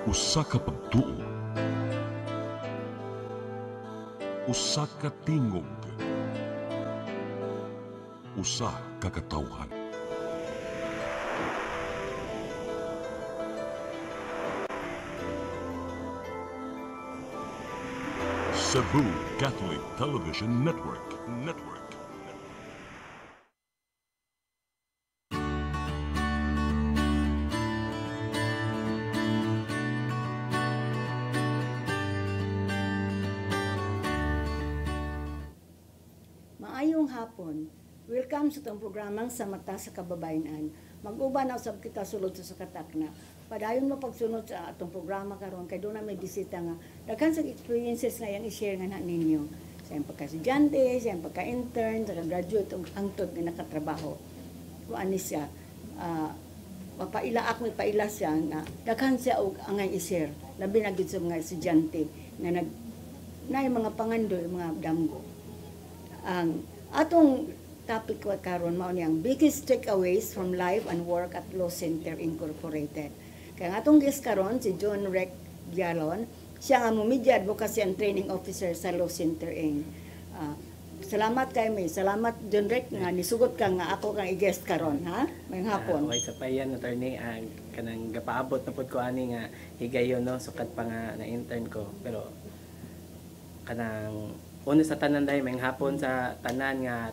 Usa ka pagtuo, usa ka tingog, usa ka katawhan. Cebu Catholic Television Network. Maayong hapon. Welcome sa itong programang sa Mata sa Kababayan. Mag-uban na usab kita sulod sa katak na. Padayon mo pagsunod sa atong programa karon kay doon na may bisita nga. Daghan sa experiences nga yang i-share nga na ninyo. Sa iyang pagka-estudyante, sa iyang pagka-intern, sa graduate, hangtod nga nakatrabaho. Kuan ni siya, mapaila ako, mapaila siya na daghan siya og angay i-share. Labi na gid sa mga estudyante nga na mga pangandoy, mga damgo. Ang atong topic ko karon mao niyang biggest takeaways from life and work at Law Center Incorporated. Kaya nga atong guest karon si John Rec Gialon, siya nga Media Advocacy and Training Officer sa Law Center Inc. Salamat kay may salamat John Rec nga nisugot ka nga ako kang i-guest karon ha. Mayong hapon. Okay sa payan attorney ang kanang gapaabot na pud ko ani nga higayon no sukat pa nga na intern ko pero kanang una sa tanan dahil may hapon sa tanan nga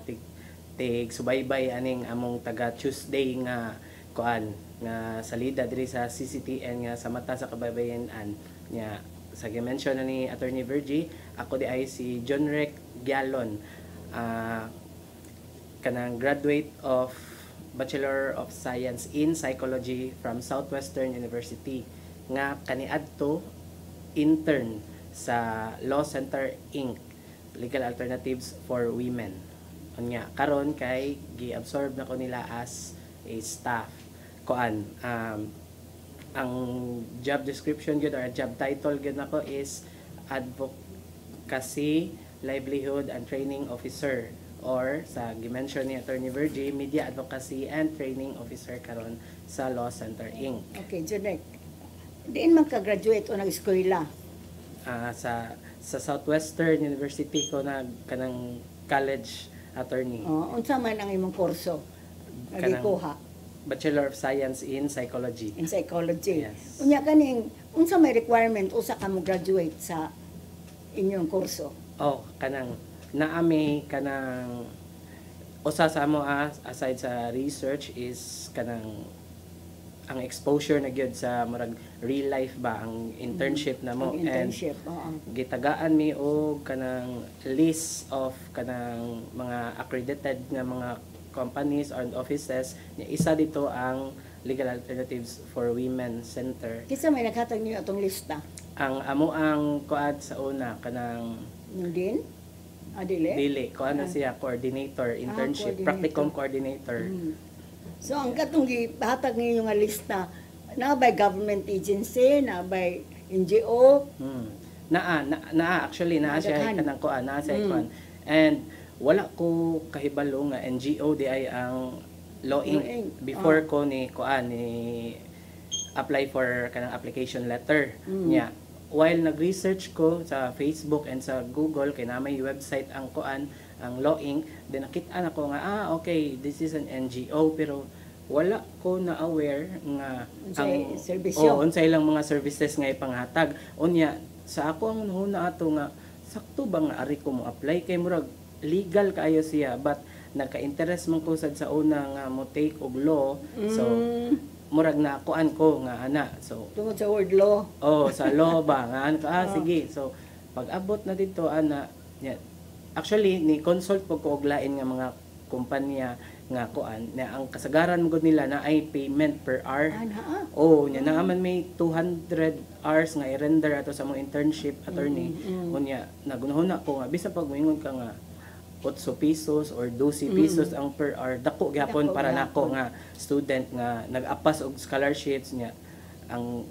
tig subaybay aning among taga Tuesday nga kuan nga salida diri sa CCTN nga sa Mata sa Kababayan-an nya sa gi-mention na ni Attorney Virgie, ako di ay si John Rec Gialon, kanang graduate of Bachelor of Science in Psychology from Southwestern University nga kaniadto intern sa Law Center Inc. Legal Alternatives for Women. Unya karon kay gi-absorb na ko nila as a staff. Kuan ang job description gyud or job title gyud nako is Advocacy, Livelihood and Training Officer or sa gi-mention ni Attorney Virgie, Media Advocacy and Training Officer karon sa Law Center Inc. Okay, John, diin man ka graduate o nag-eskwela? Sa Southwestern University ko na kanang college attorney. Unsa man ang imong kurso? Nagikuha. Bachelor of Science in Psychology. In Psychology. Yes. Unya kaning unsa may requirement usa ka mo graduate sa inyong kurso? Kanang naami kanang usa sa amo aside sa research is kanang ang exposure na gyud sa murag real life ba ang internship na mo and gitagaan mi og kanang list of kanang mga accredited nga mga companies or offices nya isa dito ang Legal Alternatives for Women Center. Kinsa may naghatag niyo atong lista? Ang amo ang kuad sa una kanang din dili kuan na siya coordinator internship practicum coordinator. So ang katong gihatag ninyo nga lista na by government agency, na by NGO? Actually naa siya kanang kuan, naa siya kuan. And wala ko kahibalo nga NGO di ay ang Law Inc. Before ko ni kuan ni apply for kanang application letter niya. While nag-research ko sa Facebook and sa Google kay na may website ang kuan ang Law Inc. Then nakita na ko nga okay, this is an NGO pero wala ko na aware nga ang serbisyo unsay lang mga services nga ipanghatag. Unya sa ako ang nahuna ato nga sakto ba nga ari ko mo apply kay murag legal kaayo siya but nagka-interest man ko sad sa una nga mo take og law. So murag na kuan ko nga ana. So tungod sa word law. sa law ba nga sige. So pag-abot na dito ana actually ni consult po ko og lain nga mga kumpanya nga kuan na ang kasagaran mo gud nila na ay payment per hour. Nya naman may 200 hours nga i-render ato sa mga internship attorney. Unya nagunahuna ko nga bisa pag moingon ka nga 8 pesos or 12 pesos ang per hour dako gyapon para nako nga student nga nag-apas og scholarships nya ang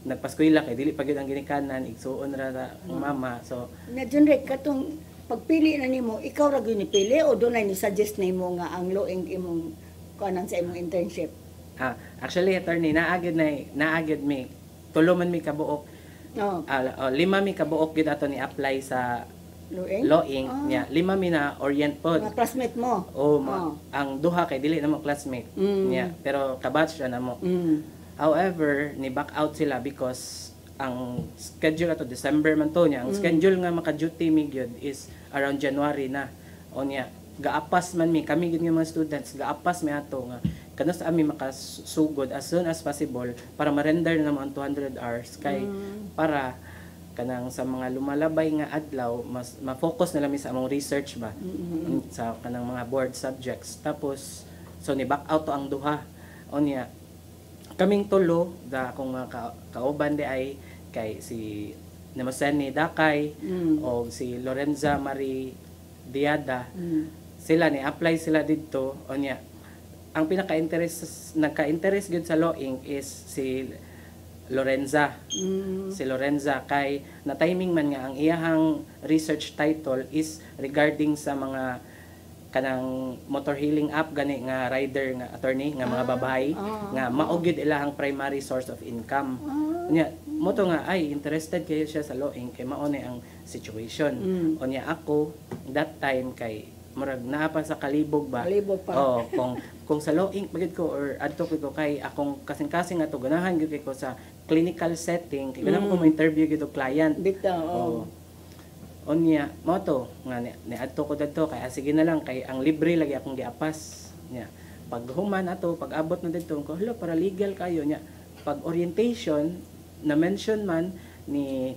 nagpaskwela kay dili pa gyud ang ginikanan igsuon ra sa mama. So na John Rec katong pagpili na nimo, ikaw ra gyud nipili o dunay ni suggest nimo nga ang Law Inc. imong kuanan sa imong internship? Actually attorney naagid mi tulo man mi kabuok, Oh, 5 mi kabuok gyud ato ni apply sa Lueng. Loing Ah. nya, 5 mi na orient pod. Mga classmate mo. O Oh. ang duha kay dili na mo classmate niya, pero kabatch siya na mo. However, ni back out sila because ang schedule ato December man to niya. Ang schedule nga maka-duty mi gyud is around January na. O niya, gaapas man mi kami gyud nga mga students, gaapas mi ato nga kanos ami makasugod as soon as possible para ma-render na mo ang 200 hours kay para kanang sa mga lumalabay nga adlaw mas ma-focus na lang mi sa among research ba sa kanang mga board subjects. Tapos so ni back out to ang duha. O niya, kaming tulo da akong mga kauban di ay kay si Nemoseni Dakay o si Lorenza Marie Diada. Sila ni apply sila didto. O niya, ang nagka-interest gud sa Loing is si Lorenza. Si Lorenza kay na timing man nga ang iyahang research title is regarding sa mga kanang motor healing app gani nga rider nga attorney nga mga babae nga mao gyud ilahang primary source of income. Nya mo to nga ay interested kayo siya sa Loing kay mao ni ang situation. O niya ako that time kay murag naa pa sa kalibog ba. Kalibog pa. Oh, kung sa Loing pagid ko or adto ko kay akong kasing-kasing ato ganahan gyud ko sa clinical setting kay ganahan ko mo interview gyud og client. Bitaw. Oh. Onya mo to nga ni adto ko dadto kay sige na lang kay ang libre lagi akong giapas nya. Pag human ato pag abot na didto ko hello para legal kayo nya. Pag orientation na mention man ni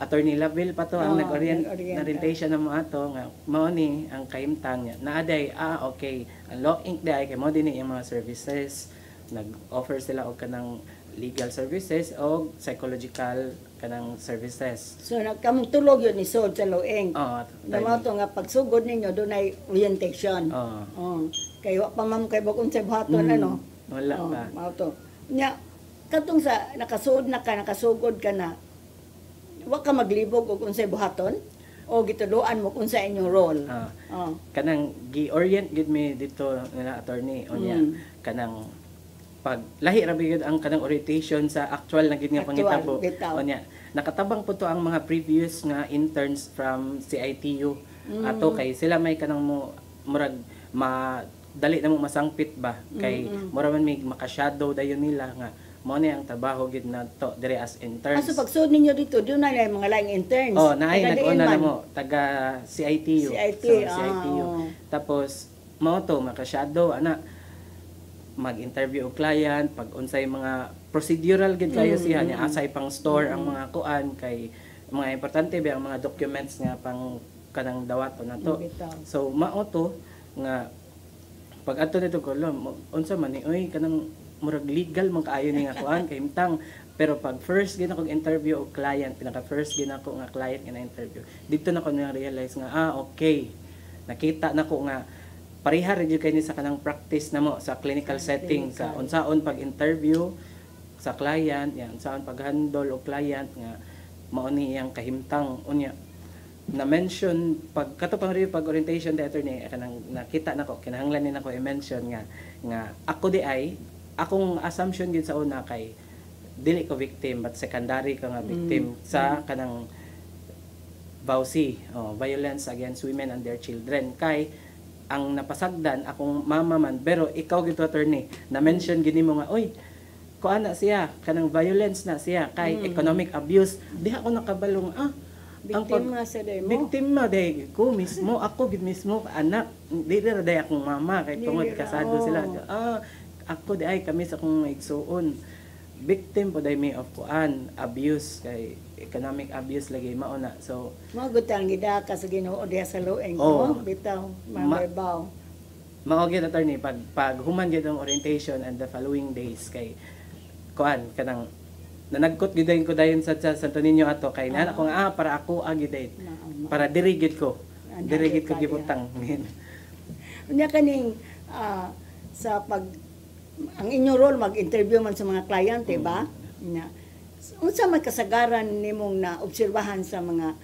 Attorney Laville pa to ang nag-orientation na mo ato nga mao ni ang kaimtang niya. Naaday okay, ang Law Inc. day kay mao dinhi yung mga services nag-offer sila og kanang legal services o psychological kanang services. So nagkamong tulog yun ni Sod sa Loeng. Oh, Namaw to nga pagsugod ninyo dunay orientation. Oh. Kay wa pa mam kay bakun sa buhaton ano. Wala pa. Mao to. Nya katong sa nakasud na ka nakasugod ka na wa ka maglibog og unsay buhaton o gituluan mo unsa inyong role. Kanang gi-orient gid mi dito nga attorney unya kanang pag lahi ra bigod ang kanang orientation sa actual na gid nga pangitabo. Unya nakatabang po to ang mga previous nga interns from CITU ato kay sila may kanang mo murag dali na mo masangpit ba kay mura man may maka-shadow dayon nila nga mo ni ang trabaho gid na to dire as interns. So pagsud ninyo dito doon na mga laing interns. Oh, naay nag-una na mo taga CITU. CITU. Tapos mo to maka-shadow ana mag-interview og client pag unsay mga procedural gid kayo siya niya asay pang store ang mga kuan kay mga importante ba ang mga documents nga pang kanang dawaton nato. So mao to nga pag adto dito ko unsa man ni oy kanang murag legal man kaayo ni nga kuan kay imtang pero pag first gid ako interview og client pinaka first gid ako nga client nga interview dito na ko na realize nga okay nakita nako nga pareha rin kay ni sa kanang practice namo sa clinical setting sa unsaon pag interview sa client yan unsaon pag handle og client nga mao ni iyang kahimtang unya na mention pag katupang review pag orientation the attorney kanang nakita nako kinahanglan ni nako i-mention nga ako di ay akong assumption gid sa una kay dili ko victim but secondary ko nga victim sa kanang VAUC, violence against women and their children kay ang napasagdan akong mama man pero ikaw gid attorney na mention gid nimo nga oy kuan na siya kanang violence na siya kay economic abuse diha ako nakabalong Biktima sa day mo. Biktima day ko mismo ako gid mismo anak dili ra day akong mama kay tungod kasado sila ako di ay kami sa akong igsuon victim po day me of kuan abuse kay economic abuse lagi mao na so magutang gida ka sa Ginoo diha sa Loeng mo bitaw mabaybaw mao gyud attorney pag human gyud ang orientation and the following days kay kuan kanang nanagkot gid ko dayon sa Santo Niño ato kay nana ko nga para ako agid para diri gid ko gibutang unya kaning sa pag ang inyong role mag-interview man sa mga kliyente ba? Unsa may kasagaran nimong na obserbahan sa mga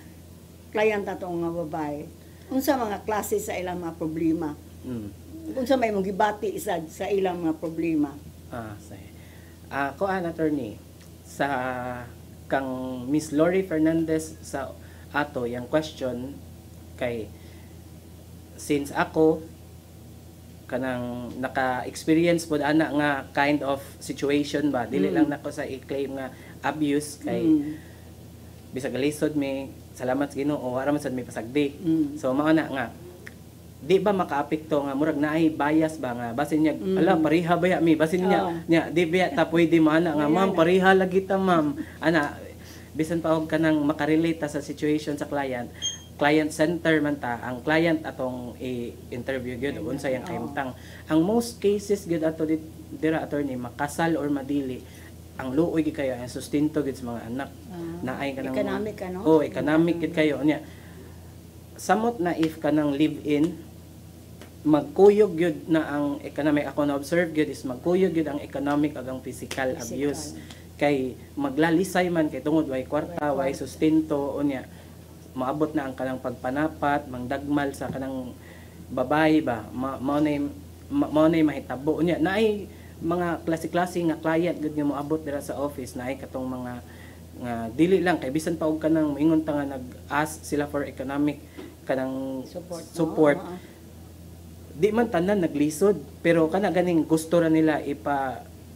kliyente atong mga babae? Unsa mga klase sa ilang mga problema? Unsa may mong gibati isa sa ilang mga problema? Kuan attorney. sa kang Miss Lori Fernandez sa ato yung question kay since ako kanang naka-experience pod ana nga kind of situation ba dili lang nako sa i-claim nga abuse kay bisag galisod mi salamat sa Ginoo wala man sad mi pasagdi so mao na nga di ba makaapekto nga murag naay bias ba nga basin niya ala pareha ba ya mi basin niya di ba ta pwede mo ana nga ma'am pareha lagi ta ma'am ana bisan pa og kanang makarelate ta sa situation sa client center man ta ang client atong i-interview gyud unsa yang kahimtang ang most cases gyud ato dira attorney makasal or madili ang luoy gid kayo ang sustento gid sa mga anak naay kanang economic ano economic gid kayo nya samot na if kanang live in magkuyog gyud na ang economic ako na observe gyud is magkuyog gyud ang economic ag ang physical abuse kay maglalisay man kay tungod way kwarta way sustento unya maabot na ang kanang pagpanapat mangdagmal sa kanang babae ba mao na mahitabo unya naay mga klase-klase nga client gud nga moabot dira sa office naay katong mga nga dili lang kay bisan pa og kanang moingon ta nga nag-ask sila for economic kanang support. Di man tanan naglisod pero kana ganing gusto ra nila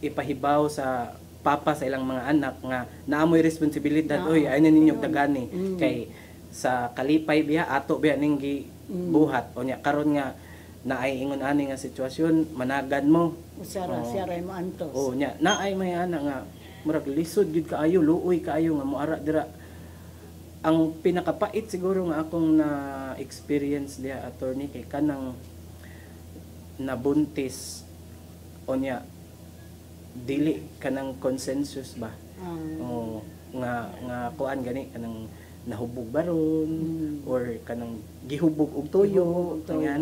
ipahibaw sa papa sa ilang mga anak nga naamoy responsibilidad oy ay ninyo dagani kay sa kalipay biya ato biya ning gibuhat o nya karon nga naay ingon ani nga sitwasyon managan mo siya ray mo antos o nya naay may ana nga murag lisod gid kaayo luoy kaayo nga moara dira ang pinakapait siguro nga akong na experience diha attorney kay kanang nabuntis o nya dili kanang consensus ba nga kuan gani kanang nahubog baron or kanang gihubog og tuyo nga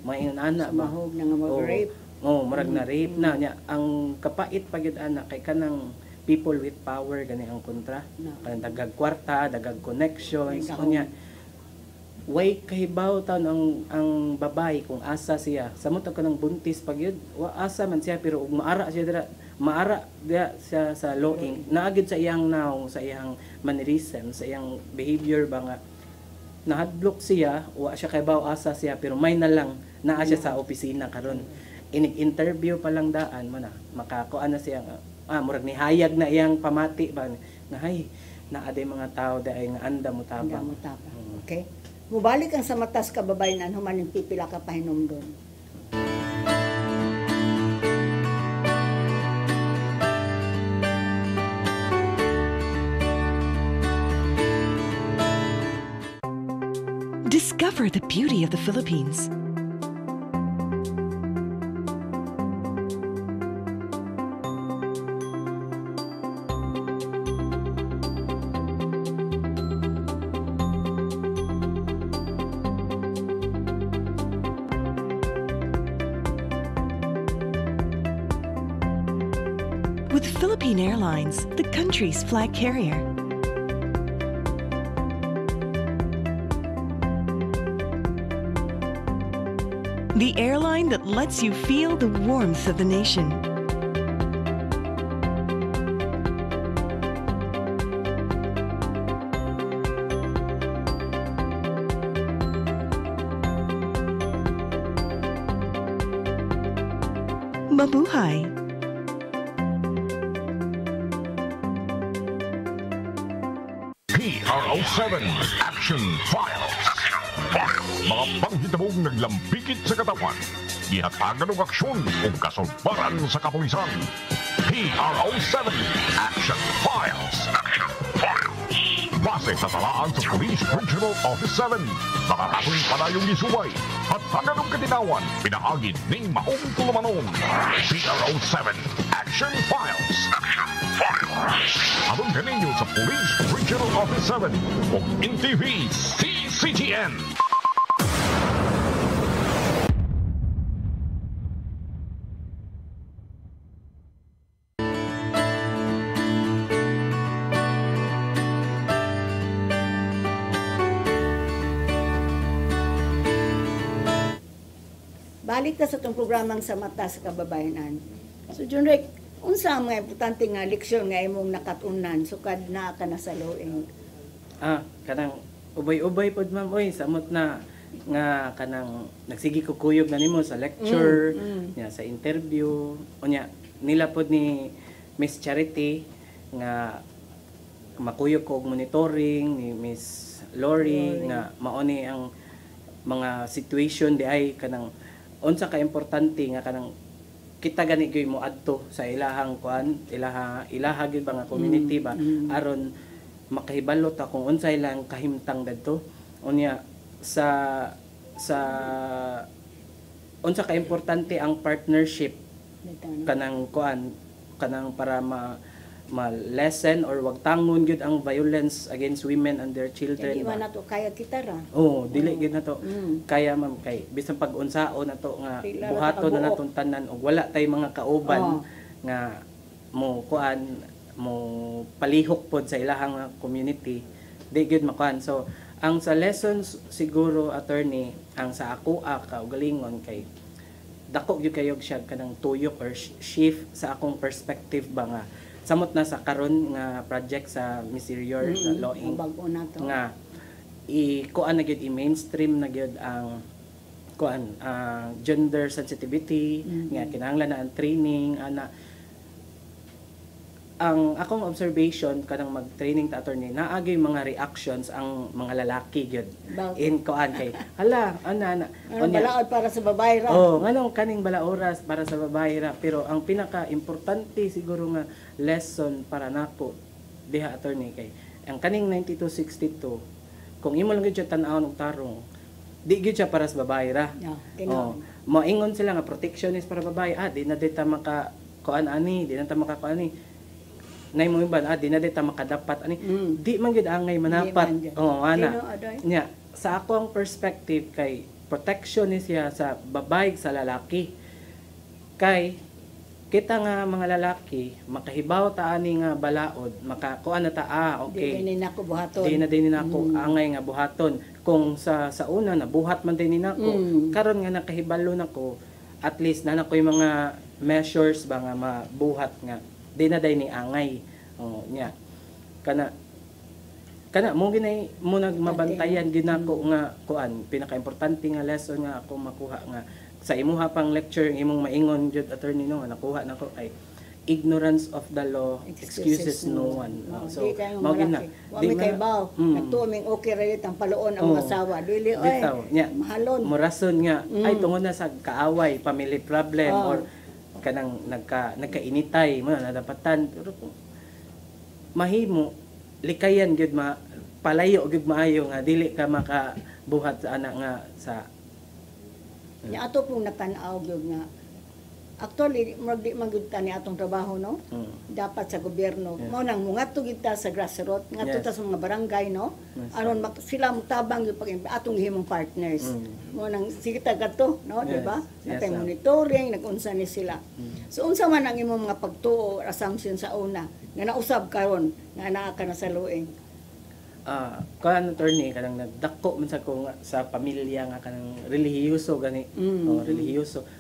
maingon ana ba mahog na nga mag-rape murag na rape na nya ang kapait pagid ana kay kanang people with power gani ang kontra kanang dagag kwarta dagag connections unya way kahibaw taon ang babae kung asa siya samot kanang buntis pagyud wa asa man siya pero ug maara siya sa looing naagid sa iyang naong sa iyang mannerism sa iyang behavior ba nga nahadlok siya wa siya kahibaw asa siya pero may na lang naa siya sa opisina karon inig-interview pa lang daan man makakuan na siya murag ni hayag na iyang pamati ba nga hay naa day mga tao day nga anda mo tabang okay mubalik ang sa matas kababayan human ning pipila ka pahinumdon. Discover the beauty of the Philippines. With Philippine Airlines, the country's flag carrier. The airline that lets you feel the warmth of the nation. Mabuhay! PRO7 Action Files. Mga panghitabong naglambikit sa katawan. Gihatagan ng aksyon o kasulbaran sa kapulisan. PRO7 Action Files. Base sa talaan sa Police Regional Office 7. Nakakatuloy panayong gisubay. At haganong katinawan, pinaagid ng maong tulumanon. PRO7 Action Files. Atong kaninyo sa Police Regional Office 7 o NTV CCTN. Balik na sa itong programang sa mata sa kababayanan. So, Junrek, unsa ang mga importante nga leksyon nga imong nakatunan sukad na ka na sa loing? Kanang ubay-ubay pod ma'am oy samot na nga kanang nagsigi ko kuyog na nimo sa lecture, nya sa interview, unya nila pod ni Miss Charity nga makuyog ko og monitoring ni Miss Lori nga mao ni ang mga situation di ay kanang unsa ka importante nga kanang kita gani gyud mo adto sa ilahang kuan, ilaha gyud ba nga community ba aron makahibalo ta kung unsay lang kahimtang dadto. Unya sa unsa ka importante ang partnership kanang kuan kanang para ma-lessen or wag tangon gyud ang violence against women and their children. Di man nato kaya kita ra. Dili gyud nato. Kaya ma'am kay bisan pag unsaon nato nga Pila ra buhaton na kabuok. natong tanan og wala tay mga kauban nga mo kuan mo palihok pod sa ilahang community di gyud makuan. So ang sa lessons siguro attorney ang sa ako kaugalingon kay dako gyud kayo siya kanang tuyok or shift sa akong perspective ba nga samot na sa karon nga project sa Miserior sa Law Inc. Bago na to. Nga kuan na gyud i-mainstream na gyud ang kuan gender sensitivity nga kinahanglan na ang training ana. Ang akong observation kanang mag-training ta attorney naagay mga reactions ang mga lalaki gyud in kuan kay hala ana Balaod para sa babae ra. nganong kaning balaoras para sa babae ra pero ang pinaka importante siguro nga lesson para nako diha attorney kay ang kaning 9262 kung imo lang gyud siya tan-awon og tarong di gyud siya para sa babae ra. Moingon sila nga protectionist para babae di na dita maka kuan ani di na ta maka kuan ani nay mo iban di na dita makadapat ani di man gyud angay manapat ana nya sa ako ang perspective kay protection ni siya sa babae sa lalaki kay kita nga mga lalaki makahibaw ta ani nga balaod makakuan na ta okay di nako buhaton di na din nako angay nga buhaton kung sa una nabuhat man din nako karon nga nakahibalo nako at least na nakoy mga measures ba nga mabuhat nga di na day ni angay nya kana mo ginay mo nagmabantayan ginako nga kuan pinaka-importante nga lesson nga ako makuha nga sa imuha pang lecture imong maingon jud attorney no nga nakuha nako ay ignorance of the law excuses no one. So mao gina di kay baw nagtuoming okay ra yun ang paluon ang asawa dili oy mahalon mo rason nga ay tungod na sa kaaway family problem or kanang nagkainitay mo na nadapatan pero mahimo likayan gyud palayo gyud maayo nga dili ka makabuhat sa anak nga sa nya ato pong natanaw gyud nga actually di man gyud ta ni atong trabaho no dapat sa gobyerno mao nang mungadto gyud ta sa grassroots ngadto ta sa mga barangay no aron sila mutabang gyud pag atong himong partners mao nang sige ta kadto no di ba natay monitoring nagunsa ni sila so unsa man ang imong mga pagtuo assumption sa una nga nausab karon nga naa ka na sa luing kan attorney kanang nagdako man sa ko sa pamilya nga kanang relihiyoso gani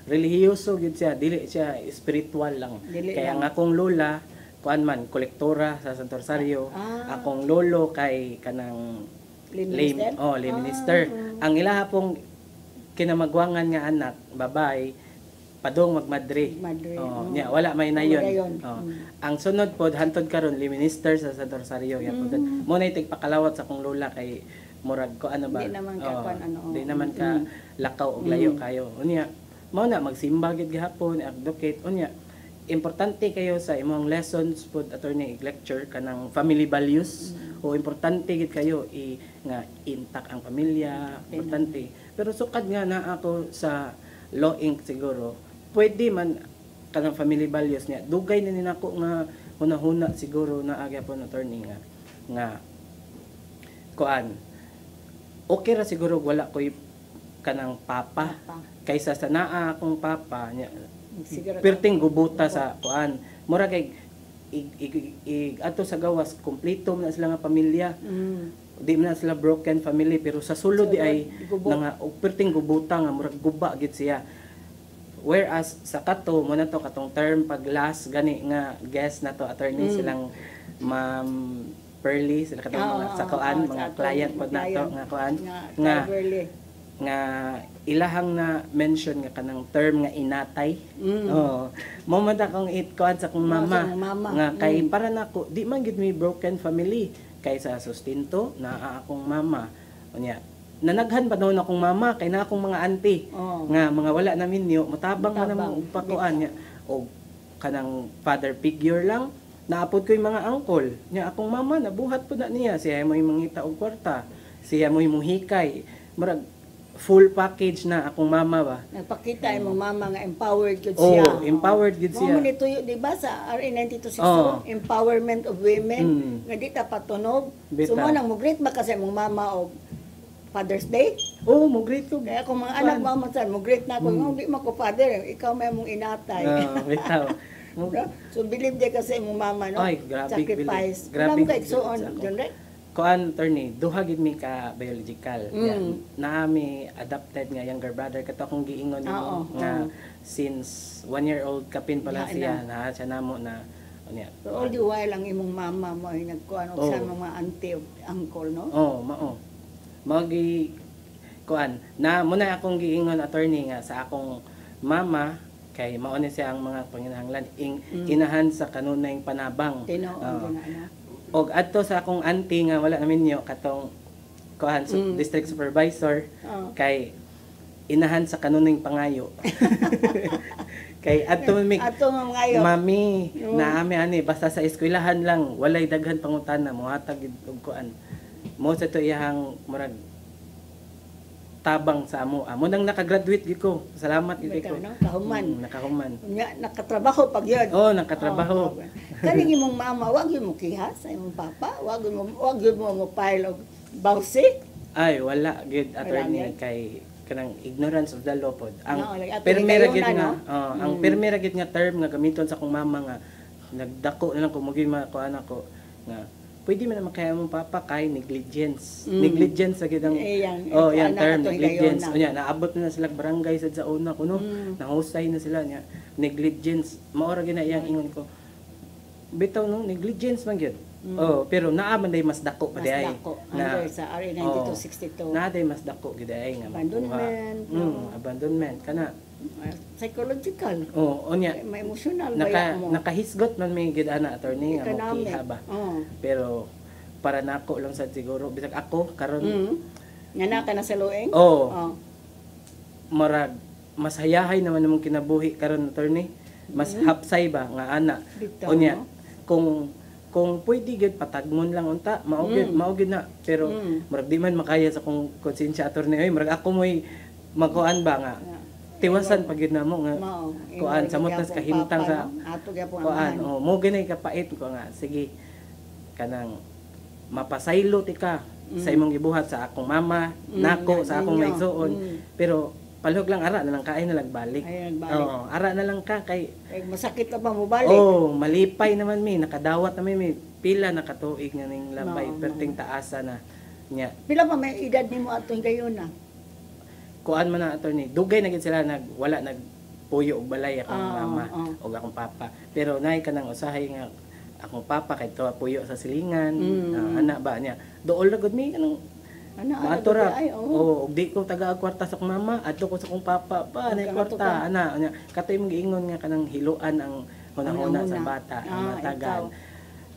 relihiyoso gid siya dili siya spiritual lang kaya ang akong lola kuan man kolektora sa Santo Rosario akong lolo kay kanang lay minister ang ilaha pong kinamagwangan nga anak babae padong magmadre. Nya wala may nayon. Ang sunod pod hantod karon li minister sa Santo Rosario ya pod. Mo nay tigpakalawat sa akong lola kay murag ko ano ba. Di naman ka Di naman ka lakaw og layo kayo. Unya mao na magsimba gid gihapon advocate unya importante kayo sa imong lessons pod attorney lecture kanang family values o importante gid kayo nga intact ang pamilya importante pero sukad nga na ako sa Law Inc. siguro pwede man kanang family values niya dugay na ninako nga hunahuna siguro na agya po attorney nga kuan okay ra siguro wala koy kanang papa kaysa sa naa akong papa niya perting gubuta sa kuan mura kay ato sa gawas kompleto na sila nga pamilya di man sila broken family pero sa sulod di ay nga perting gubuta nga murag guba gid siya Whereas sa kato mo na to katong term pag last gani nga guest na to attorney silang Ma'am Pearly sila katong mga sa kuan mga client pod nato nga kuan nga nga ilahang na mention nga kanang term nga inatay. Oh, mo man akong kuan sa akong mama nga kay para nako di man gid mi broken family kay sa sustento naa akong mama. Unya nanaghan pa daw na akong mama kay na akong mga auntie nga mga wala na minyo matabang man ang pakuan nya o kanang father figure lang naapod ko yung mga uncle nya akong mama nabuhat po na niya siya mo yung mangita og kwarta siya mo yung hikay murag full package na akong mama ba nagpakita imong mama nga empowered gud siya empowered gud siya mo nituyo di ba sa RA 9262 empowerment of women nga di ta patunog so mo nang mo great ba kasi imong mama og Father's Day? Oo, mo great ko. Kaya kung mga anak mo man mo great na ako, hindi mo ko father, ikaw may mong inatay. Bitaw. So believe di kasi mong mama, no? Ay, grabe. Sacrifice. Grabe. Alam ka, iksoon, John Rek? Kuan, attorney, duha gid mi ka biological. Naami adopted nga younger brother kato akong giingon nimo nga since 1-year-old kapin pala siya na siya namo na unya. So all the while ang imong mama mo ay nagkuan og sa mga auntie o uncle, no? Mao. Magi kuan na muna akong giingon attorney nga sa akong mama kay mao ni siya ang mga panginahanglan inahan sa kanunay panabang. Og adto sa akong auntie nga wala namin niyo katong kuan district supervisor kay inahan sa kanunay pangayo. Kay adto ngayo mami naami ani basta sa eskwelahan lang walay daghan pangutana mohatag og kuan mo sa to iyang murag tabang sa amo. Amo nang nakagraduate gid ko. Salamat gid ko. Nakahuman. Nakahuman. Nakatrabaho pag yun. Nakatrabaho. Kaning imong mama, wag yun mo kihas sa imong papa, wag yun mo file og bawsi. Ay, wala gid attorney kay kanang ignorance of the law pod. Ang permira gid nga, ang permira gid nga term nga gamiton sa akong mama nga nagdako na lang ko mugi makuan ako nga pwede man naman kaya mong papa kay negligence. Negligence sa gidang yang term negligence. Unya naabot na sila barangay sa una kuno. Nahusay na sila nya negligence. Maora gina iyang ingon ko. Bitaw no negligence man gyud. Pero naa man day mas dako pa day. Na sa RA 9262. Naa day mas dako gid ay nga abandonment. Abandonment kana psychological. Unya may emotional ba mo? Nakahisgot man may gid ana attorney nga mokiha ba. Pero para nako lang sad siguro bisag ako karon nga naka na sa lueng. Marag mas hayahay naman namong kinabuhi karon attorney. Mas hapsay ba nga ana. Unya kung pwede gid patagmon lang unta mao gid na pero marag di man makaya sa kung konsensya attorney oy marag ako moy magkuan ba nga tiwasan pag yun na mo nga kuan samot nas kahimtang sa kuan mo ganay kapait ko nga sige kanang mapasaylo tika sa imong gibuhat sa akong mama nako sa akong maigsuon pero palihog lang ara na lang kaay na lang balik ara na lang ka kay masakit na pa mo balik malipay naman mi nakadawat na mi pila nakatuig nga ning lambay perting taasa na nya pila pa may edad nimo atong gayon na kuan man na attorney dugay na gid sila wala nagpuyo og balay akong mama og akong papa pero nay kanang usahay nga akong papa kay tuwa puyo sa silingan ana ba niya dool ra gud mi kanang ato ra og di ko taga kwarta sa akong mama adto ko sa akong papa pa nay kwarta ana nya katoy mong giingon nga kanang hiluan ang hunahuna sa bata ang matagan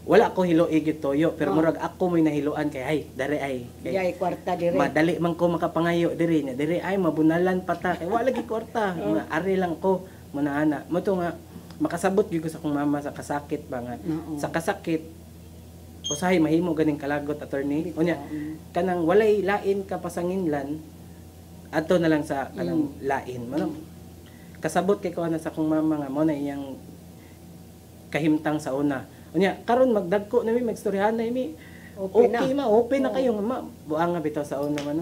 wala ko hilo igit toyo pero murag ako may nahiluan kay ay dere ay kay kwarta dire madali man ko makapangayo dire nya dire ay mabunalan pata kay wala gi kwarta ari lang ko muna mo to nga makasabot gyud ko sa akong mama sa kasakit ba nga sa kasakit usahay mahimo ganing kalagot attorney unya kanang walay lain ka pasanginlan adto na lang sa kanang lain mo kasabot kay ko na sa akong mama nga mo na iyang kahimtang sa una unya karon magdagko na mi magstoryahan na mi okay na kayo ma buang nga bitaw sa una man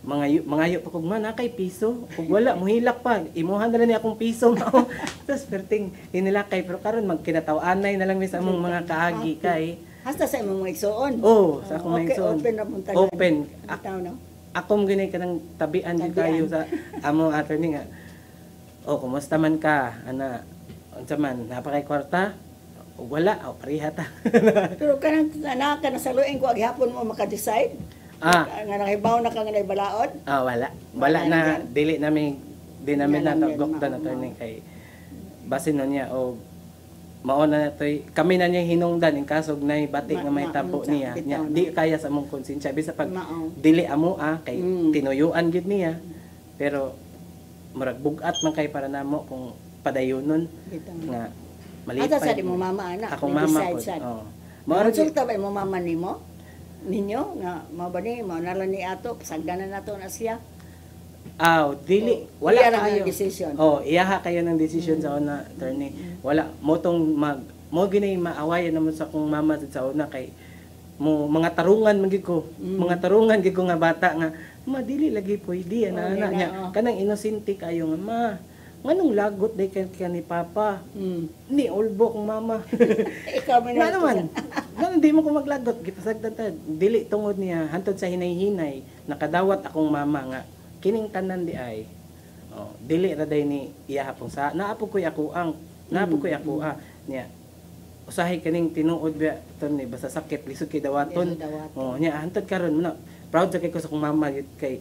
mangayo pa kog man kay piso kung wala muhilak pa imuhan na lang ni akong piso mao tas perting hinilakay pero karon magkinataw-anay na lang mi sa among mga kaagi kay hasta sa imong igsuon sa akong igsuon open ako mo ginay kanang tabian gyud kayo sa among attorney nga Oh, kumusta man ka? Ana, unsa man, napakay kwarta? O wala, o pareha ta. Pero kanang na saluin ko aghapon mo maka-decide. Nga nakibaw na ka nga naibalaod. Wala. Wala na, dili namin Yan lang natagok yan, na attorney kay base na niya o mauna na to'y kami na niya hinungdan in kasog na batik nga may tabo niya. Di kaya sa mong konsensya. Bisa pag dili amo kay tinuyuan gid niya. Pero murag bugat man kay para namo kung padayonon nga maliit Ata sa di mo mama anak. Akong mama po. Konsulta ba mo mama nimo? Ninyo nga mao ba ni mao nalang ni ato pasagdanan nato na siya. Dili wala Iya kayo decision. iyaha kayo ng decision sa una, attorney. Wala mo tong mo gini maawayan naman sa kong mama sa una kay mo mga tarungan man gid ko. Mga tarungan gid ko nga bata nga madili lagi pwede ana niya. Kanang inosente kayo nga ma. Nganong lagot day ka ni papa? Ni ulbo kong mama. Ikaw man na naman. Ganun di mo ko maglagot gipasagdan ta. Dili tungod niya hantod sa hinay-hinay nakadawat akong mama nga kining tanan di ay. Dili ra day ni iya hapon sa naapog koy ako niya. Usahay kaning tinuod ba ton ni basta sakit lisod kay dawaton. Niya hantod karon mo na proud sa kay ko sa kong mama kay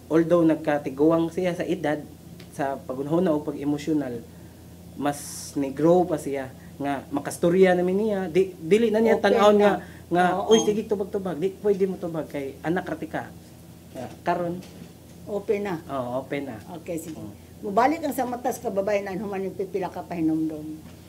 although nagkatiguang siya sa edad sa pagunahon o pag-emosyonal mas ni-grow pa siya nga makastorya namin niya dili na niya tan-aw nga uy sige tubag-tubag di pwede mo tubag kay anak ratika karon open na. Open na. Okay, sige. Mubalik ang sa matas ka babae na human yung pipila ka pahinomdom.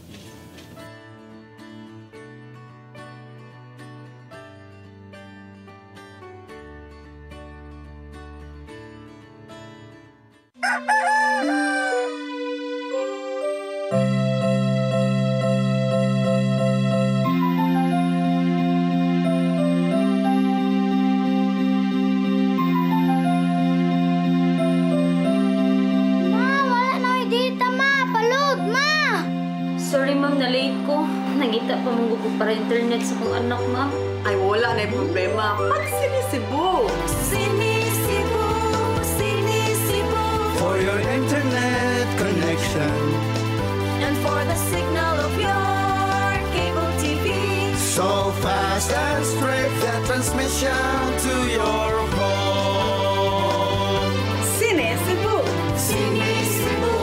Sorry ma'am, na-late ko. Nagita pa mong gusto para internet sa kong anak, ma'am. Ay, wala na yung problema. Pag sinisibo. Sinisibo, sinisibo. For your internet connection. And for the signal of your cable TV. So fast and straight the transmission to your home. Sinisibo. Sinisibo,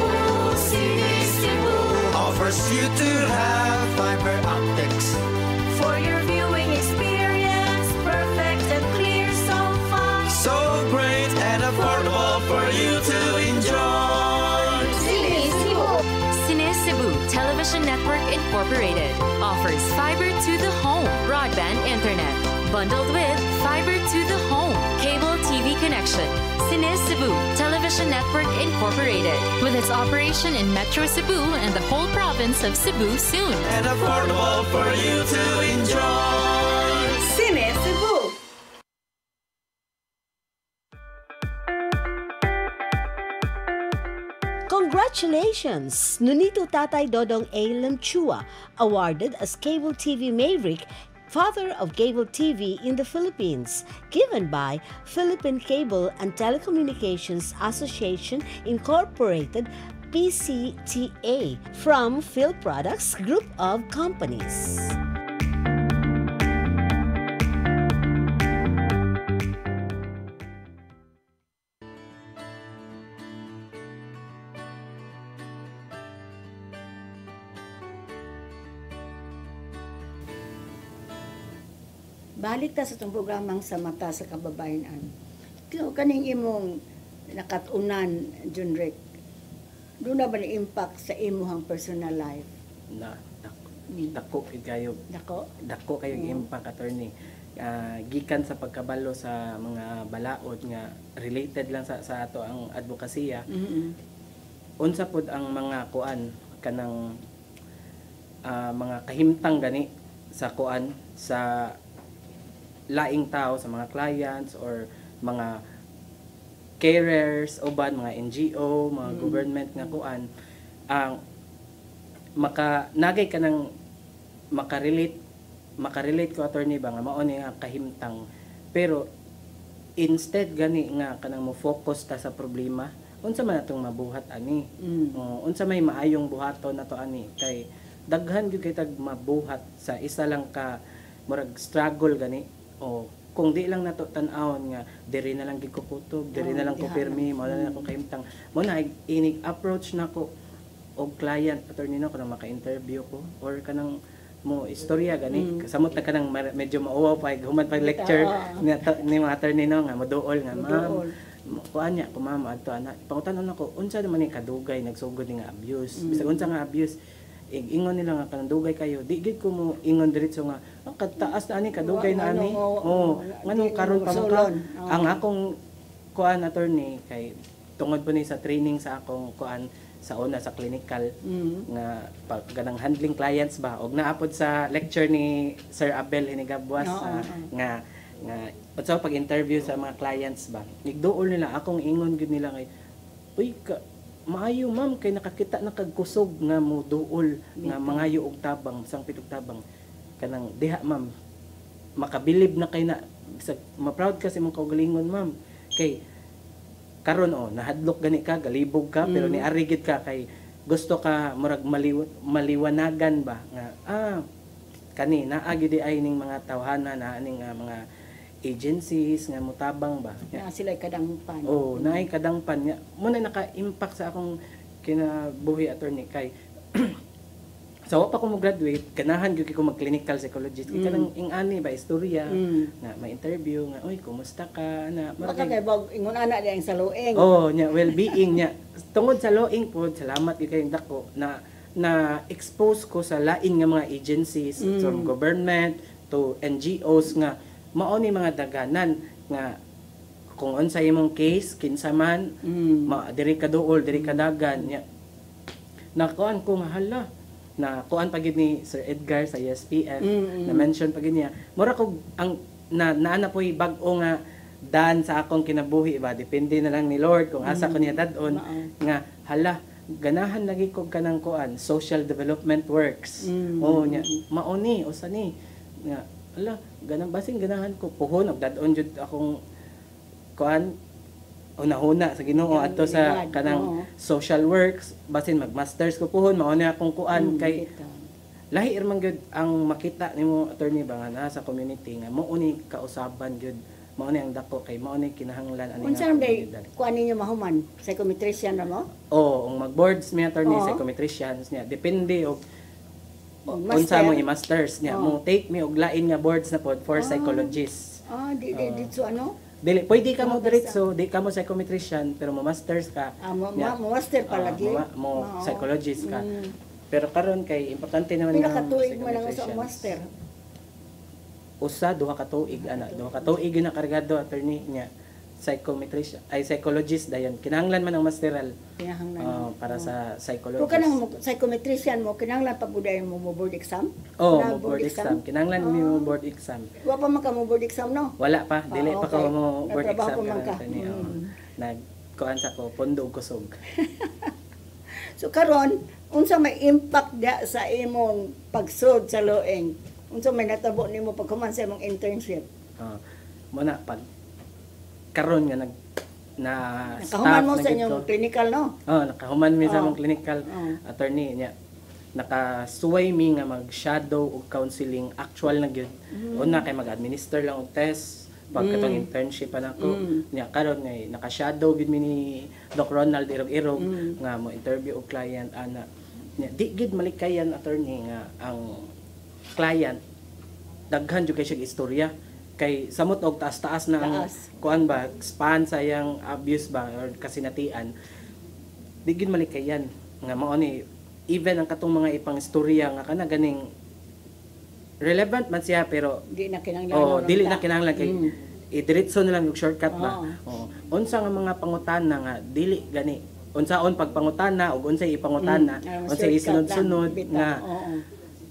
sinisibo. Offers you to have fiber optics. For your viewing experience, perfect and clear so fast. So great and affordable for you to enjoy. Sinisibo. Cebu Television Network Incorporated offers fiber to the home broadband internet bundled with fiber to the home cable TV connection. Cebu Television Network Incorporated with its operation in Metro Cebu and the whole province of Cebu soon. And affordable for you to enjoy. Sinisibo. Congratulations! Nunito Tatay Dodong A. Lamchua, awarded as Cable TV Maverick, Father of Cable TV in the Philippines, given by Philippine Cable and Telecommunications Association Incorporated, PCTA, from Phil Products Group of Companies. Balik ta sa itong programang sa mata sa kababayan. Kaning imong nakatunan, Junrick, doon na ba na-impact sa imuhang personal life? Dako kayo. Dako kayo impact, attorney. Gikan sa pagkabalo sa mga balaod nga related lang sa ato ang advokasya. Unsa pod ang mga kuan kanang mga kahimtang gani sa kuan sa laing tao, sa mga clients or mga carers uban mga NGO, mga government nga kuan ang nagay ka ng makarelate ko, attorney ba nga mao ni nga kahimtang, pero instead gani nga kanang mo focus ta sa problema unsa man atong mabuhat ani. Unsa may maayong buhaton nato ani kay daghan gyud kay tag mabuhat sa isa lang ka murag struggle gani o kung di lang nato tan-awon nga diri na lang gid ko kutob, diri na lang ko pirmi, mao na lang ko kaimtang. Mo na inig approach nako og client attorney no kanang maka-interview ko or kanang mo istorya gani samot na kanang medyo mauwaw pa human pag lecture ni mga attorney no nga moduol nga ma'am kuan niya ko ma'am adto ana pangutanon nako unsa naman ni kadugay nagsugod ni nga abuse bisag unsa nga abuse ingon nila nga kanang dugay kayo di gid ko mo ingon diretso nga kadtaas na ani kadugay na ani nganong karon pa mo ka ang akong kuan attorney kay tungod po ni sa training sa akong kuan sa una sa clinical nga pag ganang handling clients ba og naapod sa lecture ni Sir Abel Hinigabwas nga so pag interview sa mga clients ba nigduol nila akong ingon gud nila kay uy maayo ma'am kay nakakita na kag kusog nga mo duol nga mangayo og tabang sang pitog tabang kanang diha ma'am makabilib na kay na ma-proud ka sa imong kaugalingon ma'am kay karon nahadlok gani ka galibog ka pero ni arigid ka kay gusto ka murag maliwanagan ba nga kani naa gyud ay ning mga tawhana na ning mga agencies nga mutabang ba na sila kadangpan naay kadangpan nga mo na naka-impact sa akong kinabuhi attorney kay so pa ko mo graduate ganahan gyud ko mag clinical psychologist kanang ing-ani ba istorya nga may interview nga oy kumusta ka na baka kay bag ingon ana diang sa loing nya well-being nya tungod sa loing pod salamat gyud kay dako na expose ko sa lain nga mga agencies from government to NGOs nga mao ni mga daganan nga kung unsa imong case kinsa man diri ka duol diri ka dagan nya nakuan ko nga hala na kuan pagid ni Sir Edgar sa ESPF na mention pagid niya mura ko ang naana poy bag-o nga dan sa akong kinabuhi ba depende na lang ni Lord kung asa ko niya dadon nga hala ganahan lagi ko kanang kuan social development works nya mao ni usa ni nga hala ganang basing ganahan ko puhon og dadon jud akong kuan una-una sa Ginoo adto sa kanang social works basin mag-masters ko puhon mao ni akong kuan kay lahi man gyud ang makita nimo attorney ba nga sa community nga mao ni kausaban gyud mao ni ang dako kay mao ni kinahanglan ani unsa day kuan ninyo mahuman psychometrician ra mo ang mag-boards mi attorney psychometricians niya depende og unsa mo i-masters niya mo take me og lain nga boards na pod for psychologists dito ano dili pwede ka mo diretso di ka mo psychometrician pero mo masters ka mo master palagi mo psychologist ka pero karon kay importante naman pila ka tuig man ang sa master duha ka tuig na kargado attorney niya psychometrician ay psychologist dayon kinahanglan man ang masteral para sa psychologist kung kanang psychometrician mo kinahanglan pa buday mo board exam mo board exam kinahanglan mo board exam wa pa man ka mo board exam no wala pa dili pa ka mo board exam nag kuan sa ko pondo kusog so karon unsa may impact da sa imong pagsud sa loeng unsa may natabo nimo paghuman sa imong internship mo na pag karon nga nakahuman mo sa inyong clinical no nakahuman mi sa among clinical attorney niya nakasuway mi nga mag-shadow og counseling actual na gyud una kay mag-administer lang og test pagkatong internship pa nako niya karon nga naka-shadow gid mi ni Doc Ronald Irog nga mo interview og client ana niya di gid malikayan attorney nga ang client daghan jud kay siya istorya kay samot og taas-taas na ang kuan ba span sa yang abuse ba or kasinatian di gid malikayan nga mao ni even ang katong mga ipang istorya nga kana ganing relevant man siya pero di na kinahanglan dili na kinahanglan kay idiretso na lang yung shortcut ba unsa nga mga pangutana nga dili gani unsaon pagpangutana ug unsay ipangutana unsay isunod-sunod nga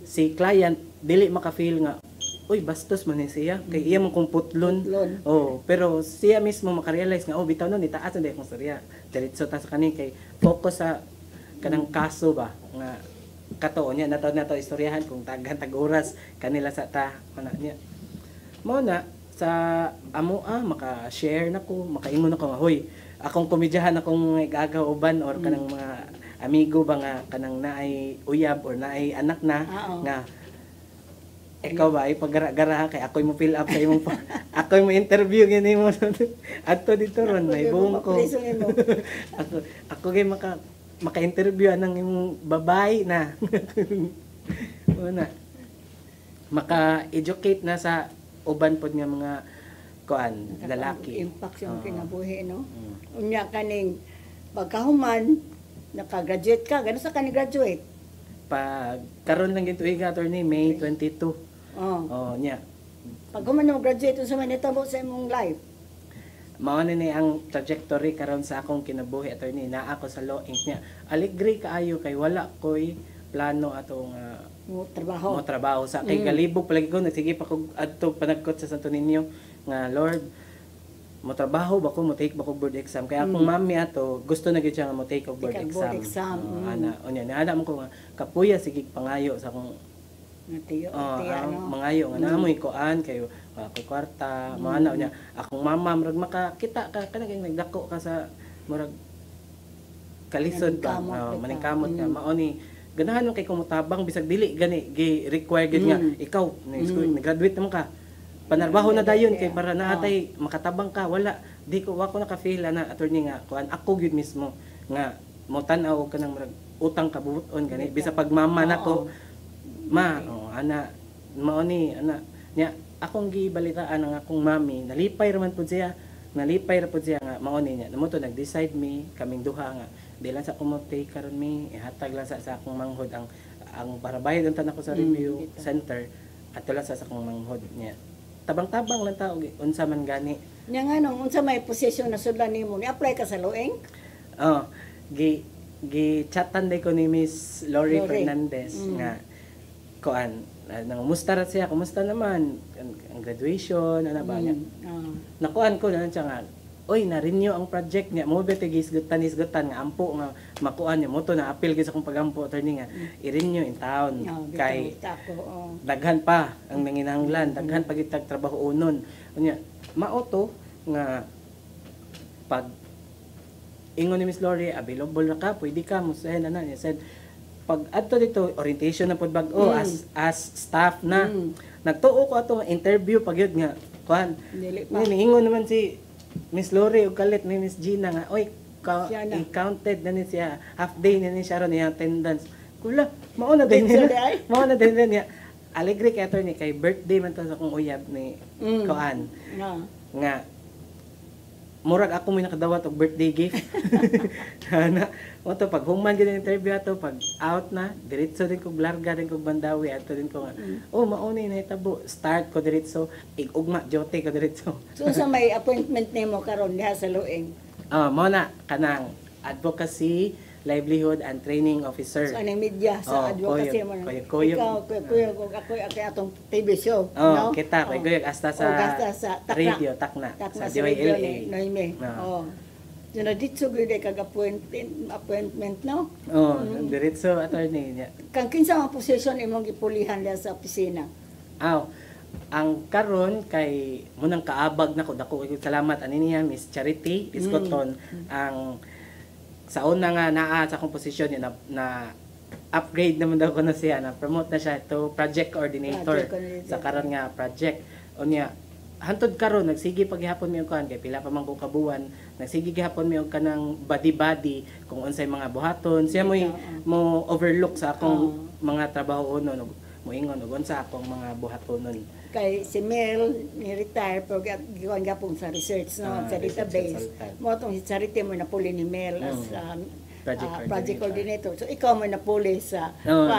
si client dili maka-feel nga uy bastos man ni siya kay iya man kung putlon pero siya mismo maka-realize nga bitaw no nitaas na akong storya diretso ta sa kani kay focus sa kanang kaso ba nga kato nya nato istoryahan kung tag oras kanila sa ta ana niya mo na sa amo maka-share nako makaingon nako nga hoy akong komedyahan akong gagaw uban or kanang mga amigo ba nga kanang naay uyab or naay anak na nga ikaw ba ay paggara-gara kay ako'y mo fill up sa imong ako'y mo interview gini mo adto dito ron may buong ko ako gay maka-interview anang imong babae na una maka-educate na sa uban pod nga mga kuan lalaki impact yung kinabuhi no unya kaning pagkahuman naka-graduate ka gano sa kaning graduate pag karon lang gito iga attorney May 22 nya pag human mo graduate sa man nitabo sa imong life mao ni ang trajectory karon sa akong kinabuhi attorney na ako sa law inc nya aligre kaayo kay wala koy plano atong mo trabaho sa kay galibog palagi ko nagsige pa ko adto panagkot sa Santo Niño nga Lord mo trabaho ba ko mo take ba ko board exam kaya akong mami ato gusto na gyud siya nga mo take og board exam ana unya ana mo ko nga kapuya sige pangayo sa akong tiyo mangayo nga naamoy kuan kayo ako kwarta maana unya akong mama murag makakita ka kanang nagdako ka sa murag kalisod ka maningkamot ka mao ni ganahan kay kumutabang bisag dili gani gi require gid nga ikaw nag-graduate naman ka panarbaho na dayon kay para naatay makatabang ka wala di ko wako naka-feel na attorney nga kuan ako gyud mismo nga mo tan-aw ka nang utang kabuton gani bisa pag mama nako ma ana mao ni ana nya akong gibalitaan ang akong mami nalipay ra pud siya nga mao ni nya namo to nag-decide mi kaming duha nga di lang sa kumote karon mi ihatag lang sa akong manghod ang para bayad unta nako sa review center at wala sa akong manghod niya tabang-tabang lang ta unsa man gani nya nga nung unsa may posisyon na sudlan nimo ni apply ka sa Loeng gi chatan day ko ni Miss Lori Fernandez nga kuan nangumusta ra siya kumusta naman ang graduation ana ba niya nakuan ko na siya nga oy na-renew ang project niya mo bete gisgutan nga ampo nga makuan niya mo to na appeal gyud sa akong pagampo attorney nga i-renew in town kay daghan pa ang nanginahanglan daghan pa gid tag trabaho unon unya mao to nga pag ingon ni Miss Lori available na ka pwede ka mo send ana niya said pag adto dito orientation na pud bag-o as staff na nagtuo ko ato interview pag yun nga kuan niingon naman si Miss Lori ug kalit ni Miss Gina nga oy counted na ni siya half day na ni siya ron yung attendance kula mao na din niya alegre kay attorney kay birthday man to sa akong uyab ni kuan nga murag ako may nakadawat og birthday gift na mo to pag human gid interview ato pag out na diretso din ko larga din ko bandawi ato din ko nga mao ni nahitabo start ko diretso igugma jote ko diretso so sa may appointment nimo karon diha sa Loeng mo na kanang advocacy livelihood and training officer sa aning media sa advocacy mo koyog ako atong TV show no kita koyog hasta sa radio takna sa DYLA Yun dito gyud kag appointment no diretso attorney niya kang kinsa ang posisyon imong gipulihan diha sa opisina ang karon kay munang kaabag nako dako salamat ani niya Miss Charity Piscoton ang sa una nga naa sa akong posisyon niya na upgrade naman daw ko na siya na promote na siya to project coordinator sa karon nga project unya hantod karon nagsige paghihapon mi og kan kay pila pa man ko kabuan nagsige gihapon mi og kanang body kung unsay mga buhaton siya mo overlook sa akong mga trabaho unon mo ingon og unsa akong mga buhatonon kay si Mel ni retire pero giwan gapon sa research no sa database mo tong si Charity mo napuli ni Mel as project coordinator so ikaw mo napuli sa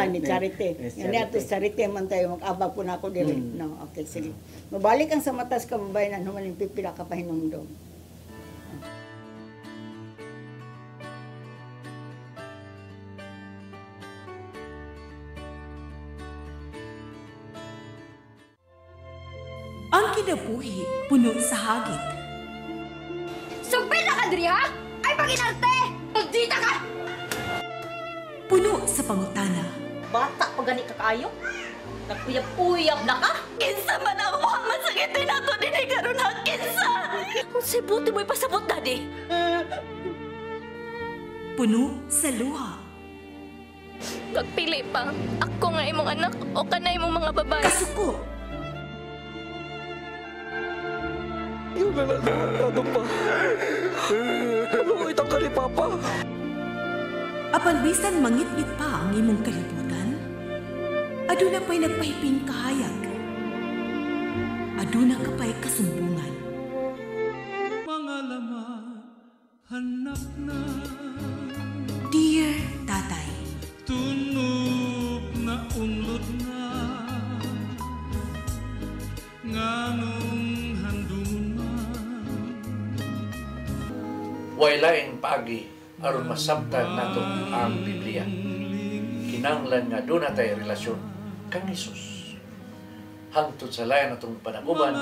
ni Charity ni ato Charity man tayo mag-abag po nako dili no okay sige mabalik ang sa matas kababayan human ning pipila ka pahinumdom Ang kinabuhi, puno sa hagit. Sugpil na ka, Dri, ha? Ay, pag-inarte! Pagdita ka! Puno sa pangutana. Bata pa gani ka kayo? Nagpuyab-uyab na ka? Kinsa man ang mga masakitin ako din karon ha, kinsa! Unsay buti mo'y pasabot, Daddy? Puno sa luha. Pagpili pa, ako nga imong anak o kana imong mga babae. Kasuko. Yung ano pa? Ano itang ka ni Papa? Apan bisan mangit-ngit pa ang imong kalibutan, aduna pa'y nagpahiping kahayag. Aduna ka pa'y kasumbungan. Mga laman, hanap na. Dear Tatay, Tunog na unlod na. Nganong handuman. Way laing paagi aron masabtan nato ang Biblia. Kinahanglan nga doon natay relasyon kang Hesus. Hangtod sa layan natong panaguban,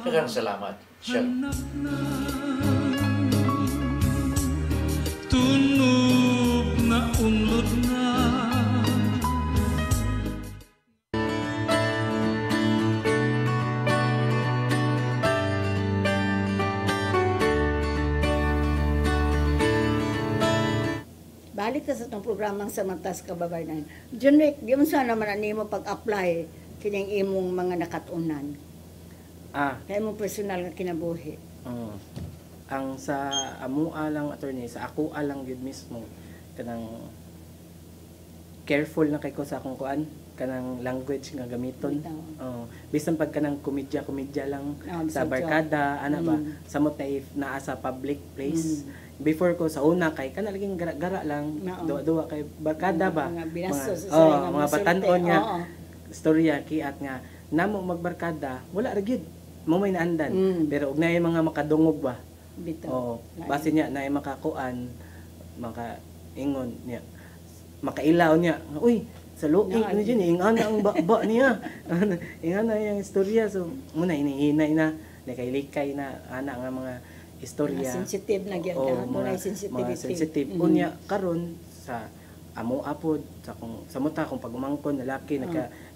daghang salamat. Shalom. Tunog na unlod na. Balik ka sa itong programang Samantas Kababayan. John Rick, di mo sana man nimo pag-apply kining imong mga nakatunan. Kaya imong personal nga kinabuhi. Ang sa amua lang, attorney, sa ako lang yun mismo, kanang careful na kay ko sa akong kuan, kanang language nga gamiton. Bisan pag kanang komedya lang sa barkada, ana ba, samot na if naa sa public place. Before ko sa una kay kana laging gara-gara lang, duwa kay barkada ba, mga batanon nga storya kiat nga namo magbarkada, wala ra gyud mo may naandan. Pero og naay mga makadungog ba, base niya naay makakuan, makaingon niya, makailaw niya, uy sa luig ano diyan ingana ang baba niya. Ingana yung istorya, so muna hinihinay na likay-likay na ana nga mga istorya. Sensitive na gyud mga sensitive. Unya karon sa amo apod sa muta kung pagumangkon lalaki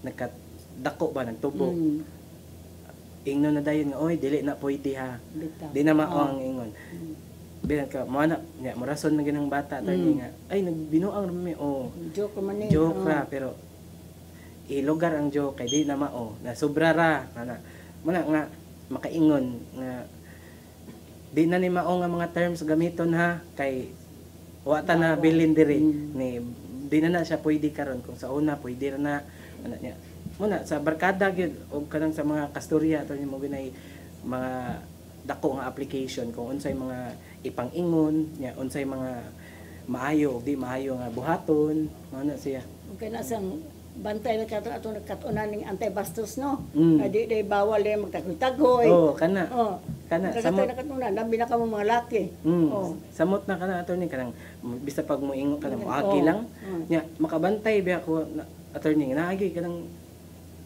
nagkadako ba nagtubo. Ingnon na dayon nga oy dili na pwede ha. Di na mao ang ingon. Bilang ka mo na nya morason na ginang bata tani nga ay nagbinuang rami joke man ni. Joke ra pero ilugar ang joke kay di na mao na sobra ra ana. Muna nga makaingon nga di na ni mao nga mga terms gamiton ha kay wata na bilin diri ni di na siya pwede karon kung sa una pwede ra na ana niya muna sa barkada gyud og kanang sa mga kastorya to ni mo ginay mga dako nga application kung unsay mga ipang-ingon nya unsay mga maayo o di maayo nga buhaton ana siya okay na sang bantay na kato ato nakatunan ning antibastos no di bawal day magtagoy-tagoy kana samot nakatunan labi na kamo mga laki samot na kana attorney kanang bisa pag mo ingon kanang agi lang nya makabantay biya ko attorney naagi kanang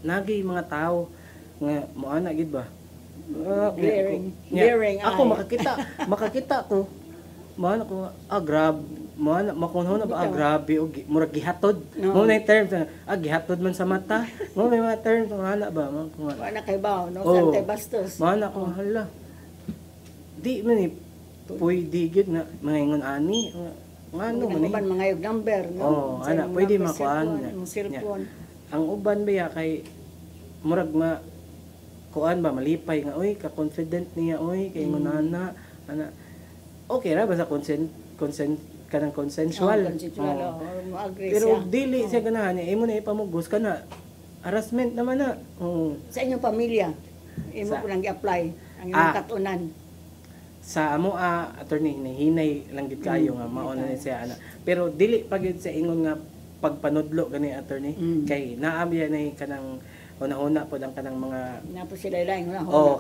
nagi mga tao nga mo ana gid ba glaring ako makakita ko mo ana ko grab mo na makunho na ba grabe og murag gihatod mo na terms gihatod man sa mata mo may mga terms ana ba mo wala kay bawo no sa antibastos mo na ko hala di man ni pwede gyud na mangingon ani ngano man ni mga number no ana pwede makuan ang uban ba kay murag ma kuan ba malipay nga oy ka confident niya oy kay ngunana ana okay ra ba sa consent kanang consensual. Pero dili siya ganahan niya imo na ipamugos kana harassment naman na. Sa inyong pamilya imo ko lang gi-apply ang imong katunan. Sa amo attorney hinay lang gid kayo nga mao na siya ana. Pero dili pa gyud sa ingon nga pagpanudlo gani attorney kay naa biya na kanang una-una po ang kanang mga napo sila laing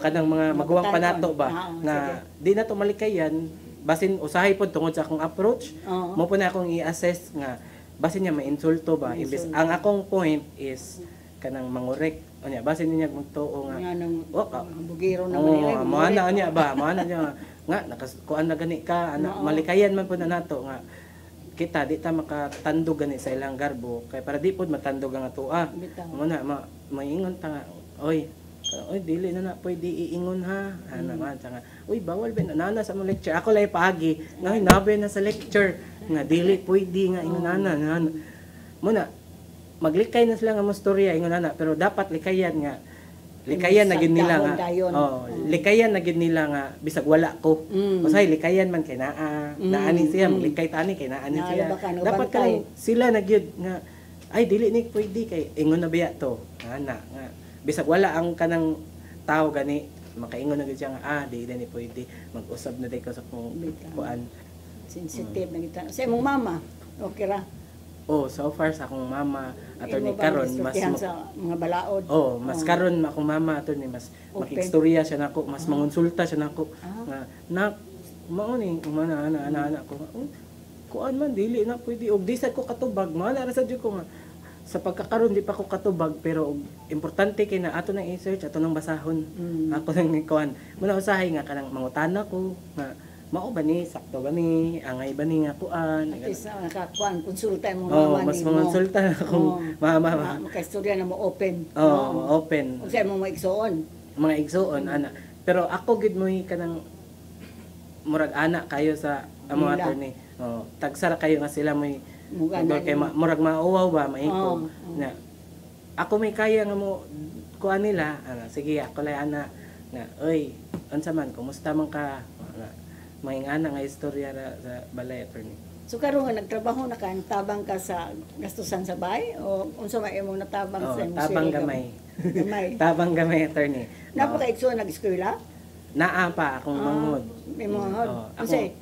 kanang mga maguwang panato ba nga di na to malikayan basin usahay po tungod sa akong approach mo po na akong i-assess nga basin niya ma-insulto ba imbes ang akong point is kanang mangurek unya basin niya magtuo nga bugiro naman mo ana niya ba mo ana niya nga nakakuan na gani ka malikayan man po na nato nga kita di ta makatandog gani sa ilang garbo kay para di pod matandog ang atoa mo na maingon ta nga oy Uy, dili na pwede iingon ha. Ana man nga. Uy, bawal ba na sa mo lecture. Ako lay paagi. Nay nabe na sa lecture nga dili pwede nga ingon ana. Muna maglikay na sila nga mo storya ingon ana, pero dapat likayan nga. Likayan na gid nila nga. Likayan na gid nila nga bisag wala ko. Usahay likayan man kay naani siya, maglikay tani kay naani siya. Dapat kay sila na gyud nga ay dili ni pwede kay ingon na biya to. Ana nga bisag wala ang kanang tao gani makaingon na gid siya nga di ni pwede mag-usab na day ko sa kung kuan sensitive na kita sa imong mama okay ra. So far sa akong mama attorney karon mas sa mga balaod. Mas karon akong mama attorney mas makikstorya siya nako, mas mangonsulta siya nako nga mao ni ana ko kuan man dili na pwede og di sad ko katubag man ara sad ko nga sa pagkakaroon di pa ko katubag pero importante kay na ato nang i-search ato nang basahon ako nang ikuan muna usahay nga kanang mangutana ko nga mao ba ni sakto ba ni angay ba ni nga kuan isa nakakuan konsulta mo mama mas mangonsulta akong mama makaistorya na mo open open ug sa mo mga igsoon ana pero ako gid mo kanang murag ana kayo sa amo attorney tagsara kayo nga sila mo kay murag mauwaw ba maiko na ako may kaya nga mo kuan nila sige ako lay ana nga oy unsa man kumusta man ka maingana nga istorya sa balay attorney. So karon nga nagtrabaho na ka tabang ka sa gastusan sa bahay o unsa may imong natabang sa imong tabang gamay tabang gamay attorney. Napaka igsoon nag-eskwela? Naa pa akong mangod. May mangod. Kasi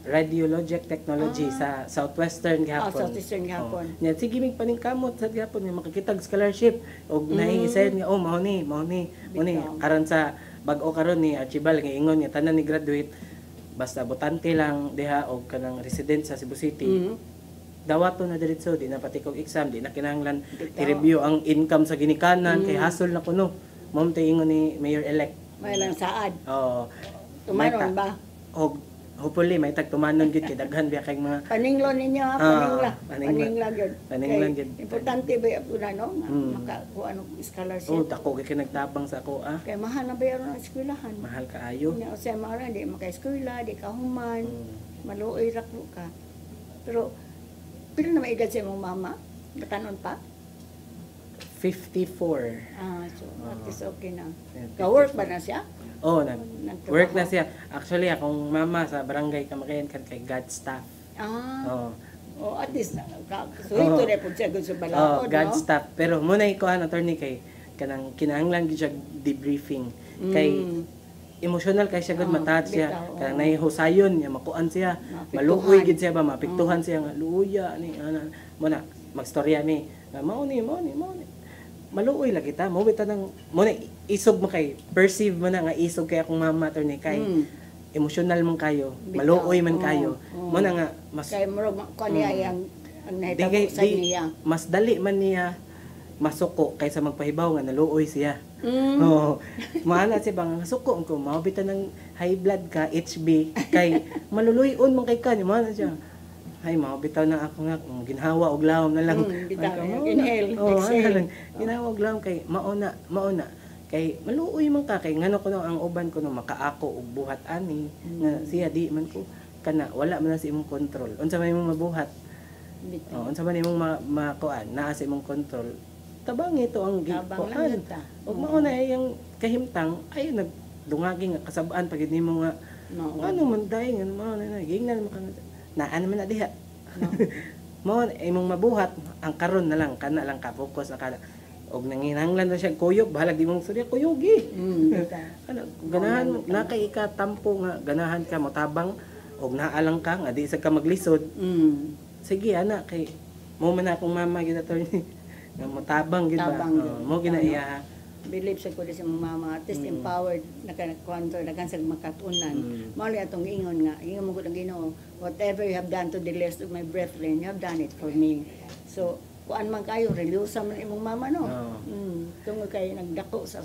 Radiologic Technology sa Southwestern gihapon. Southwestern gihapon. Sige mig paningkamot sa gihapon nga makakitag scholarship og nahihisayon nga mao ni karon sa bag-o karon ni Archibald nga ingon nga tanan ni graduate basta botante lang diha og kanang resident sa Cebu City. Dawaton na diretso di na pati kog exam di na kinahanglan i-review ang income sa ginikanan kay hasol na kuno. Mao tay ingon ni Mayor elect. May lang saad. Tumanon ba? Og hopefully may tagtumanon gid kay daghan biya kay mga paninglon ninyo paningla gyud importante ba apuna no makakuha og scholarship dako kay nagtabang sa ako kay mahal na bayaron ang eskwelahan mahal kaayo nya sa mara di maka-eskwela di ka human maluoy ra ka pero pila na maedad sa imong mama batanon pa 54 so at least okay na ka-work ba na siya? Work na siya. Actually, akong mama sa barangay Kamakayan kay God staff. At least, so ito na po siya sa balaod, God staff. Pero muna ikuhan, attorney, kay kanang kinahanglan siya debriefing. Kay emotional kay siya, matouch siya. Kanang nahihusayon niya, makuan siya. Maluoy gid siya ba, mapiktuhan siya. Luya, muna, magstorya ni. Mauni. Maluoy lang kita mo bitaw nang mo na isog mo kay perceive mo na nga isog kay akong mama attorney kay emotional man kayo maluoy man kayo mo na nga mas kay mo kaniya ang nahitabo sa niya mas dali man niya masuko kaysa magpahibaw nga naluoy siya maana siya bang suko ko mao bitaw nang high blood ka HB kay maluluyon man kay kan mo na siya ay mao bitaw na ako nga ginhawa og lawom na lang inhale exhale ginhawa og lawom kay mauna kay maluoy man ka kay ngano ko ang uban ko no makaako og buhat ani nga siya di man ko kana wala man na sa imong control unsa man imong mabuhat unsa man imong makuan naa sa imong control tabang ito ang gikuan og mauna yang kahimtang ay nagdungagi nga kasab-an pagid nimo nga ano man dayon nga mao na gingnan man naan man na diha mo imong mabuhat ang karon na lang kana lang ka focus na kada og nanginahanglan na siya kuyog bahala di mong surya kuyogi kana ganahan na kay ka tampo nga ganahan ka motabang og naalang ka nga di sa ka maglisod sige ana kay mo man akong mama gid attorney nga motabang gid ba mo ginaiya believe sa ko sa mama at least empowered naka-control nakan sa makatunan mali atong ingon nga ingon mo gud ang Ginoo whatever you have done to the last of my brethren you have done it for me so kuan man kayo religyosa man imong mama no tungod kay nagdako sa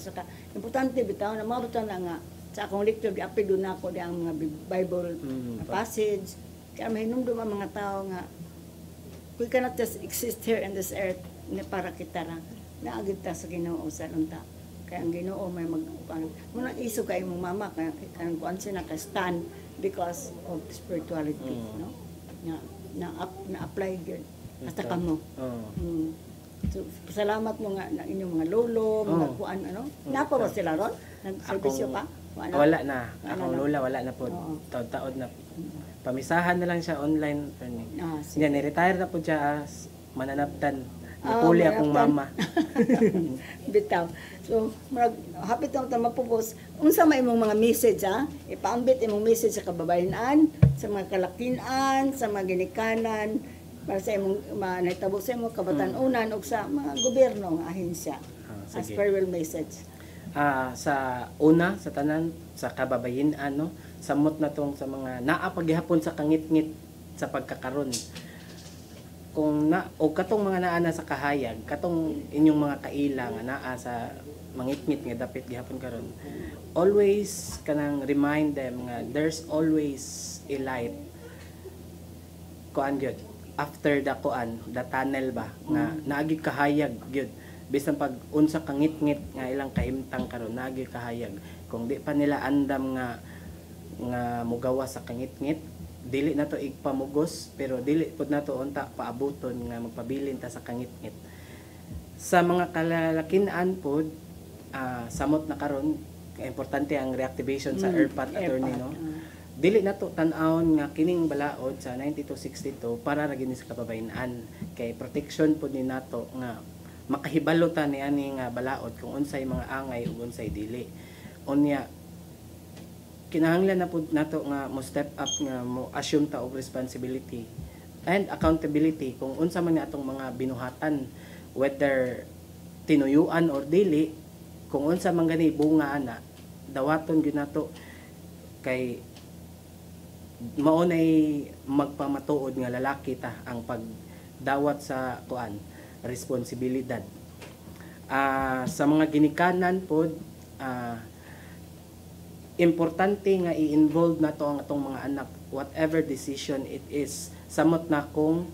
importante bitaw na mabutan na nga sa akong lecture di apil doon ako di ang mga Bible passage kaya mahinumdum ang mga tao nga we cannot just exist here in this earth na para kita ra naagid ta sa Ginoo sa unta kaya ang Ginoo may muna iso kay mong mama kaya kanang kuan siya naka-stand because of spirituality, no? Na apply gyud hasta kamo. So, salamat mo nga na inyong mga lolo, mga kuan ano. Napa ba sila ron? Nagserbisyo pa? Wala na. Akong lola wala na po. Taod na. Pamisahan na lang siya online learning. Yan, ni-retire na po siya as mananaptan. Napuli akong mama. Bitaw. So, hapit na ito mapupos. Unsa may imong mga message, ha? Ipaambit imong message sa kababayan, sa mga kalakinan, sa mga ginikanan, para sa imong naitabo sa imong kabatan-unan o sa mga gobyerno ng ahensya. As farewell message. Sa una, sa tanan, sa kababayan, samot na tong sa mga naapaghihapon sa kangit-ngit sa pagkakaron. Kung o katong mga naana sa kahayag, katong inyong mga kaila nga naa sa mangitngit nga dapit gihapon karon, always kanang remind them nga there's always a light. Kuan gyud after the tunnel ba nga naagi kahayag gyud bisan pag unsa kangit-ngit nga ilang kahimtang karon naagi kahayag kung di pa nila andam nga mugawa sa kangit-ngit dili na to igpamugos pero dili pud nato unta paabuton nga magpabilin ta sa kangit-ngit sa mga kalalakinan pod samot na karon importante ang reactivation sa ERPAT attorney no. Dili nato tan-awon nga kining balaod sa 9262 para ra gini sa kababayan kay protection pud ni nato nga makahibalo ta niani nga balaod kung unsay mga angay ug unsay dili. Unya kinahanglan na pud nato nga mo step up nga mo assume ta og responsibility and accountability kung unsa man ni atong mga binuhatan whether tinuyuan or dili kung unsa man gani bunga ana dawaton gyud nato kay mao nay magpamatuod nga lalaki ta ang pagdawat sa kuan responsibilidad. Sa mga ginikanan pod importante nga i-involve nato ang atong mga anak whatever decision it is samot na kung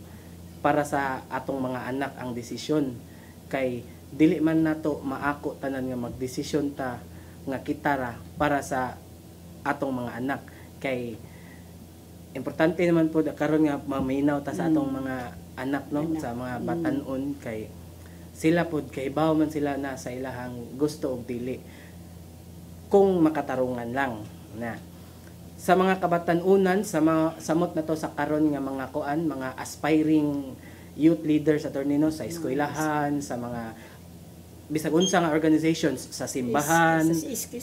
para sa atong mga anak ang desisyon kay dili man nato maako tanan nga magdesisyon ta nga kitara para sa atong mga anak kay importante naman po karon nga maminaw ta sa atong mga anak no sa mga batan-on kay sila pod kay baw man sila na sa ilahang gusto og dili kung makatarungan lang na sa mga kabatan-unan sa mga samot na to sa karon nga mga kuan mga aspiring youth leaders attorney no sa eskwelahan sa mga bisag unsa nga organizations sa simbahan sa SK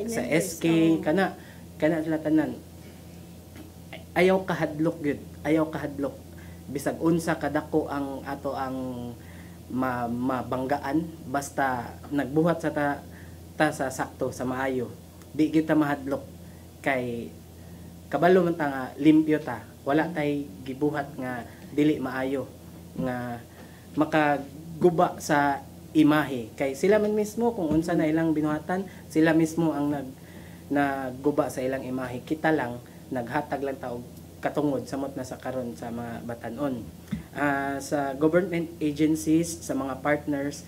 sa SK kana sila tanan ayaw kahadlok bisag unsa kadako ang ato ang mabanggaan basta nagbuhat sa ta sa sakto sa maayo di kita mahadlok kay kabalo man ta nga limpyo ta wala tay gibuhat nga dili maayo nga makaguba sa imahe kay sila man mismo kung unsa na ilang binuhatan sila mismo ang nagguba sa ilang imahe kita lang naghatag lang ta og katungod samot na sa karon sa mga batan-on sa government agencies sa mga partners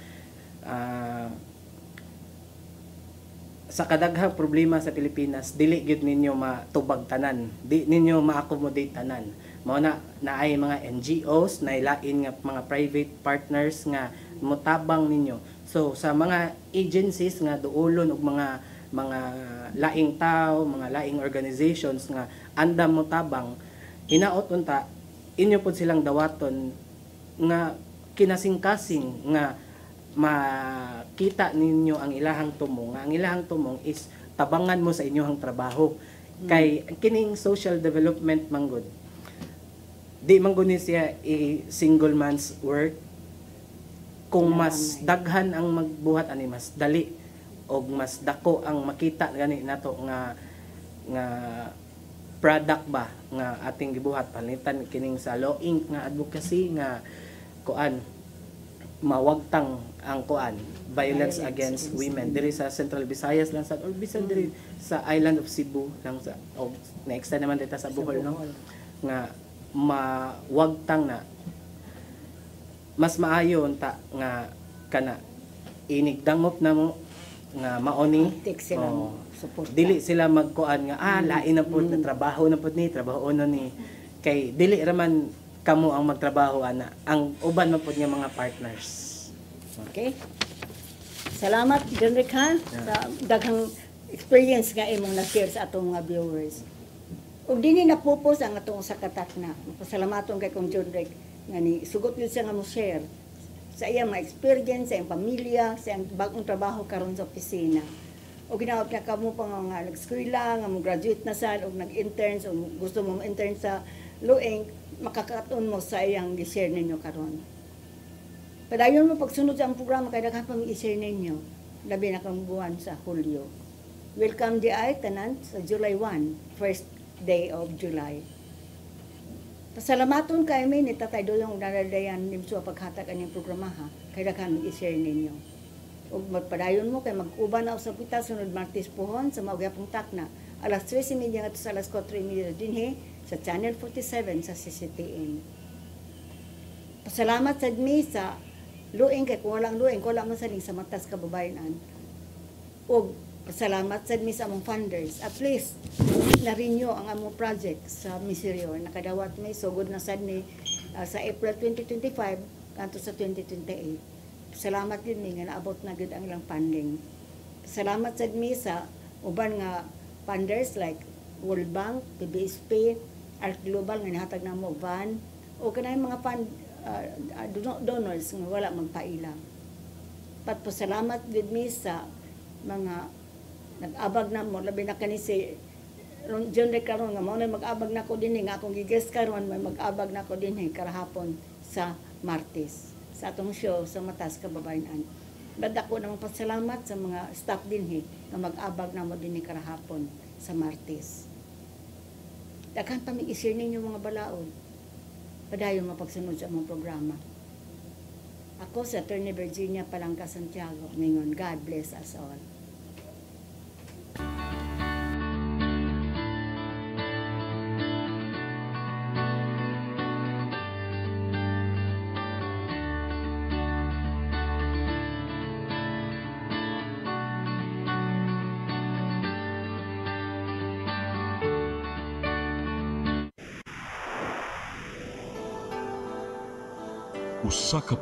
sa kadaghang problema sa Pilipinas dili gyud ninyo matubag tanan di ninyo ma-accommodate tanan mao na naay mga NGOs na ilain nga mga private partners nga mutabang ninyo so sa mga agencies nga duolon og mga laing tao, mga laing organizations nga andam mo tabang hinaot unta inyo pod silang dawaton nga kinasing-kasing nga makita ninyo ang ilahang tumong. Ang ilahang tumong is tabangan mo sa inyong trabaho. Kay kining social development manggod. Di manggod ni siya single man's work. Kung mas daghan ang magbuhat ani mas dali og mas dako ang makita gani nato nga product ba nga ating gibuhat palitan kining sa Law Inc nga advocacy nga kuan mawagtang ang kuan violence against women diri sa Central Visayas lang sa or bisan diri sa island of Cebu lang sa next time naman dito sa Bohol no nga mawagtang na mas maayo ta nga kana inigdangop na mo nga maoni Tik sila support. dili sila magkuan nga lain na pud na trabaho na pud ni trabaho na ni kay dili raman kamo ang magtrabaho ana ang uban man pud nga mga partners. Okay? Salamat John Rick ha sa daghang experience nga imong na-share sa atong mga viewers. Ug dinhi napupos ang atong usa ka takna. Pasalamaton kay kong John Rick nga ni sugot gyud siya nga mo share sa iyang mga experience, sa iyang pamilya, sa iyang bagong trabaho karon sa opisina. O ginaot niya kamo pa nga nag-eskwela, nga mo graduate na sad o nag-intern o gusto mo intern sa Luing, makakatuon mo sa iyang i-share ninyo karon. Padayon mo pagsunod sa ang programa kay daghan pa i-share ninyo. Labi na kang buwan sa Hulyo. Welcome di ay tanan sa July 1, first day of July. Pasalamaton kay mi ni Tatay Doyong dadadayan nimso paghatag aning programa ha. Kay daghan i-share ninyo. Ug magpadayon mo kay mag-uban na usab kita sunod Martes pohon sa maugapong takna. Alas 3:30 ngadto sa alas 4:30 dinhi sa Channel 47 sa CCTN. Pasalamat sad mi sa Luing kay kung walang Luing ko lang man sa matas kababayan-an. Ug pasalamat sad mi sa among funders. At least na-renew ang among project sa Miserio. Nakadawat may sugod na sad ni sa April 2025 kanto sa 2028. Salamat din mi nga naabot na gud ang ilang funding. Salamat sad mi sa uban nga funders like World Bank, PBSP, Art Global nga nahatag namo van o kanay mga fund donors nga wala magpailang. Pasalamat gud mi sa mga nag-abag na mo labi na kani si John Rick karon nga mao na mag-abag nako dinhi nga akong gigest karon may mag-abag nako dinhi karahapon sa Martes sa atong show sa Matas Kababayan-an. Badako namang pasalamat sa mga staff dinhi nga mag-abag na mo dinhi karahapon sa Martes. Daghan pa mi i-share ninyo mga balaod. Padayon mapagsunod sa among programa. Ako sa Attorney Virginia Palangka Santiago. Mingon, God bless us all. Usa ka